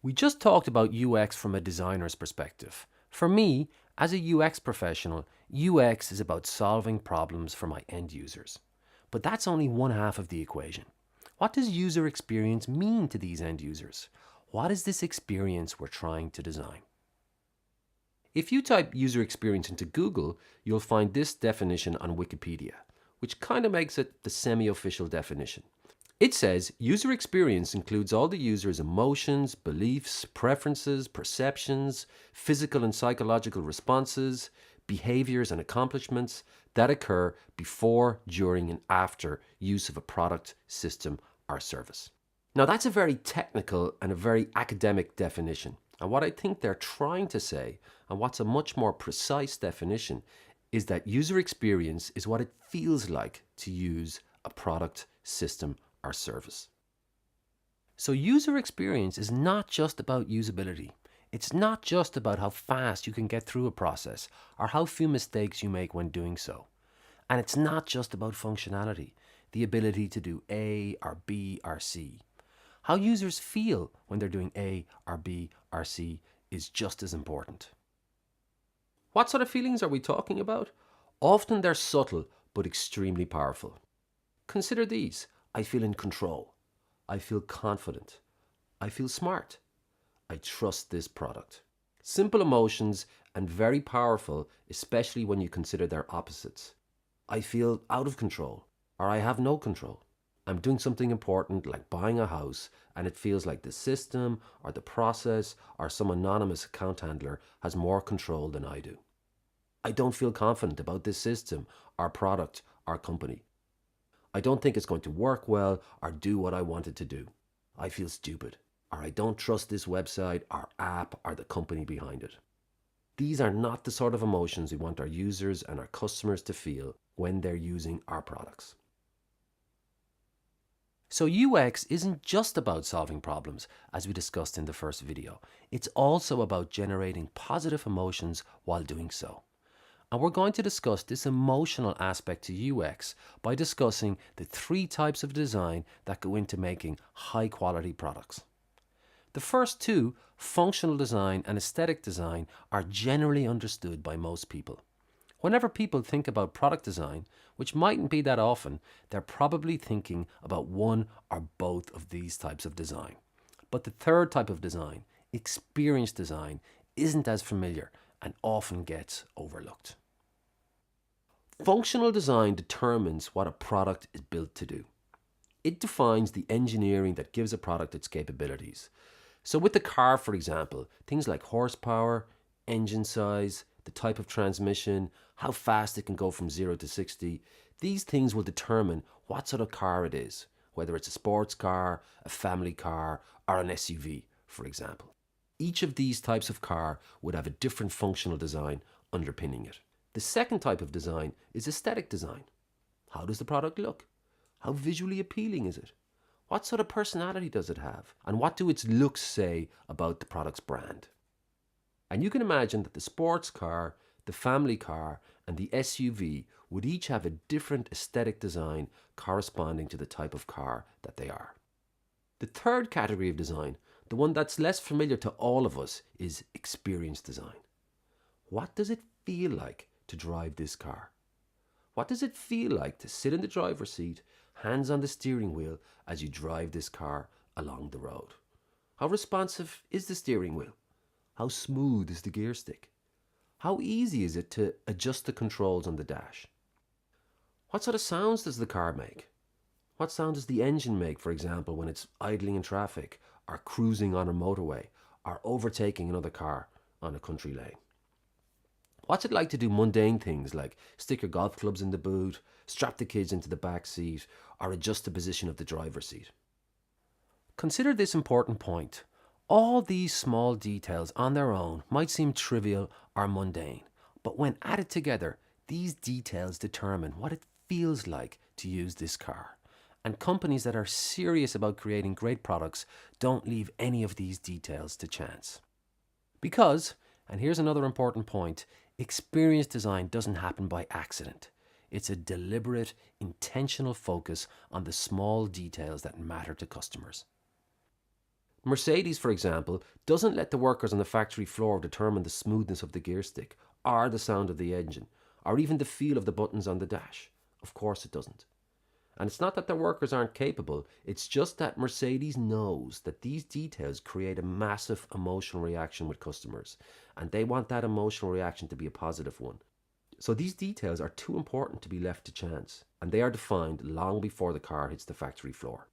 We just talked about UX from a designer's perspective. For me, as a UX professional, UX is about solving problems for my end users. But that's only one half of the equation. What does user experience mean to these end users? What is this experience we're trying to design? If you type user experience into Google, you'll find this definition on Wikipedia, which kind of makes it the semi-official definition. It says user experience includes all the user's emotions, beliefs, preferences, perceptions, physical and psychological responses, behaviors and accomplishments that occur before, during, and after use of a product, system, or service. Now, that's a very technical and a very academic definition. And what I think they're trying to say, and what's a much more precise definition, is that user experience is what it feels like to use a product, system, or service. So user experience is not just about usability. It's not just about how fast you can get through a process or how few mistakes you make when doing so. And it's not just about functionality, the ability to do A or B or C. How users feel when they're doing A or B or C is just as important. What sort of feelings are we talking about? Often they're subtle but extremely powerful. Consider these. I feel in control. I feel confident. I feel smart. I trust this product. Simple emotions and very powerful, especially when you consider their opposites. I feel out of control, or I have no control. I'm doing something important like buying a house, and it feels like the system or the process or some anonymous account handler has more control than I do. I don't feel confident about this system, or product, or company. I don't think it's going to work well or do what I want it to do. I feel stupid, or I don't trust this website or app or the company behind it. These are not the sort of emotions we want our users and our customers to feel when they're using our products. So UX isn't just about solving problems, as we discussed in the first video. It's also about generating positive emotions while doing so. And we're going to discuss this emotional aspect to UX by discussing the 3 types of design that go into making high quality products. The first 2, functional design and aesthetic design, are generally understood by most people. Whenever people think about product design, which mightn't be that often, they're probably thinking about one or both of these types of design. But the third type of design, experience design, isn't as familiar and often gets overlooked. Functional design determines what a product is built to do. It defines the engineering that gives a product its capabilities. So with the car, for example, things like horsepower, engine size, the type of transmission, how fast it can go from 0 to 60, these things will determine what sort of car it is, whether it's a sports car, a family car, or an SUV, for example. Each of these types of car would have a different functional design underpinning it. The second type of design is aesthetic design. How does the product look? How visually appealing is it? What sort of personality does it have? And what do its looks say about the product's brand? And you can imagine that the sports car, the family car, and the SUV would each have a different aesthetic design corresponding to the type of car that they are. The third category of design, the one that's less familiar to all of us, is experience design. What does it feel like to drive this car? What does it feel like to sit in the driver's seat, hands on the steering wheel as you drive this car along the road? How responsive is the steering wheel? How smooth is the gear stick? How easy is it to adjust the controls on the dash? What sort of sounds does the car make? What sound does the engine make, for example, when it's idling in traffic or cruising on a motorway or overtaking another car on a country lane? What's it like to do mundane things like stick your golf clubs in the boot, strap the kids into the back seat, or adjust the position of the driver's seat? Consider this important point. All these small details on their own might seem trivial or mundane, but when added together, these details determine what it feels like to use this car. And companies that are serious about creating great products don't leave any of these details to chance. Because, and here's another important point, experience design doesn't happen by accident. It's a deliberate, intentional focus on the small details that matter to customers. Mercedes, for example, doesn't let the workers on the factory floor determine the smoothness of the gear stick, or the sound of the engine, or even the feel of the buttons on the dash. Of course it doesn't. And it's not that the workers aren't capable, it's just that Mercedes knows that these details create a massive emotional reaction with customers, and they want that emotional reaction to be a positive one. So these details are too important to be left to chance, and they are defined long before the car hits the factory floor.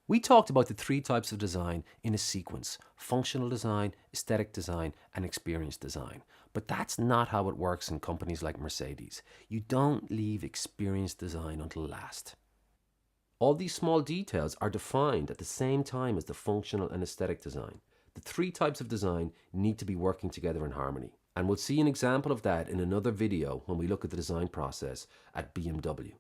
We talked about the three types of design in a sequence: functional design, aesthetic design, and experience design. But that's not how it works in companies like Mercedes. You don't leave experience design until last. All these small details are defined at the same time as the functional and aesthetic design. The three types of design need to be working together in harmony. And we'll see an example of that in another video when we look at the design process at BMW.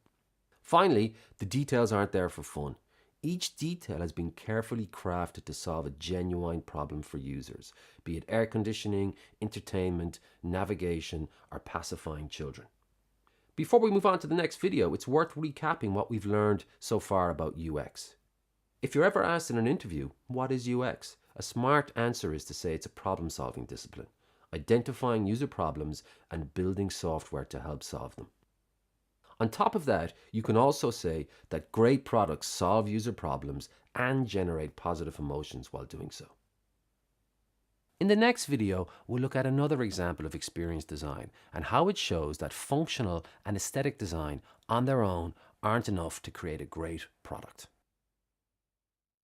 Finally, the details aren't there for fun. Each detail has been carefully crafted to solve a genuine problem for users, be it air conditioning, entertainment, navigation, or pacifying children. Before we move on to the next video, it's worth recapping what we've learned so far about UX. If you're ever asked in an interview, what is UX? A smart answer is to say it's a problem-solving discipline, identifying user problems and building software to help solve them. On top of that, you can also say that great products solve user problems and generate positive emotions while doing so. In the next video, we'll look at another example of experience design and how it shows that functional and aesthetic design on their own aren't enough to create a great product.